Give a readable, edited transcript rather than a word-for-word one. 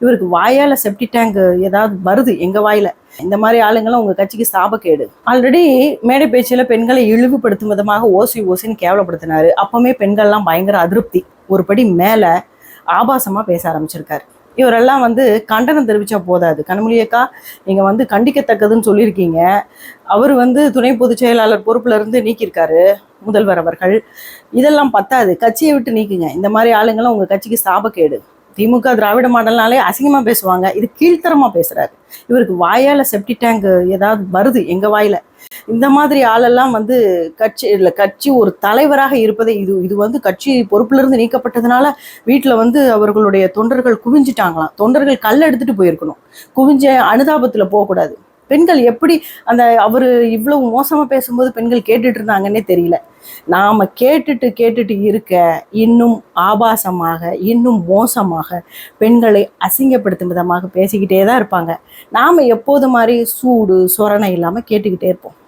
இவருக்கு வாயால செப்டி டேங்க் ஏதாவது வருது எங்க வாயில. இந்த மாதிரி ஆளுங்கெல்லாம் உங்க கட்சிக்கு சாபக்கேடு. ஆல்ரெடி மேடை பேச்சில பெண்களை இழிவுபடுத்தும் விதமாக ஓசி ஓசின்னு கேவலப்படுத்தினாரு. அப்பவுமே பெண்கள்லாம் பயங்கர அதிருப்தி. ஒரு படி மேல ஆபாசமா பேச ஆரம்பிச்சிருக்காரு. இவரெல்லாம் கண்டனம் தெரிவிச்சா போதாது. கனிமொழி அக்கா, நீங்க கண்டிக்கத்தக்கதுன்னு சொல்லியிருக்கீங்க. அவர் துணை பொதுச் செயலாளர் பொறுப்புல இருந்து நீக்கியிருக்காரு முதல்வர் அவர்கள். இதெல்லாம் பத்தாது, கட்சியை விட்டு நீக்குங்க. இந்த மாதிரி ஆளுங்கெல்லாம் உங்க கட்சிக்கு சாபக்கேடு. திமுக திராவிட மாடல்னாலே அசிங்கமா பேசுவாங்க, இது கீழ்த்தரமா பேசுறாரு. இவருக்கு வாயால செப்டி டேங்க் ஏதாவது வருது எங்க வாயில. இந்த மாதிரி ஆளெல்லாம் கட்சி ஒரு தலைவராக இருப்பதை இது கட்சி பொறுப்புல இருந்து நீக்கப்பட்டதுனால வீட்டுல அவர்களுடைய தொண்டர்கள் குவிஞ்சிட்டாங்களாம். தொண்டர்கள் கல் எடுத்துட்டு போயிருக்கணும், குவிஞ்ச அனுதாபத்துல போகக்கூடாது. பெண்கள் எப்படி அவரு இவ்வளவு மோசமா பேசும்போது பெண்கள் கேட்டுட்டு இருந்தாங்கன்னே தெரியல. நாம கேட்டுட்டு இருக்க இன்னும் ஆபாசமாக, இன்னும் மோசமாக பெண்களை அசிங்கப்படுத்தும் விதமாக பேசிக்கிட்டே தான் இருப்பாங்க. நாம எப்போது மாதிரி சூடு சொரணை இல்லாம கேட்டுக்கிட்டே இருப்போம்.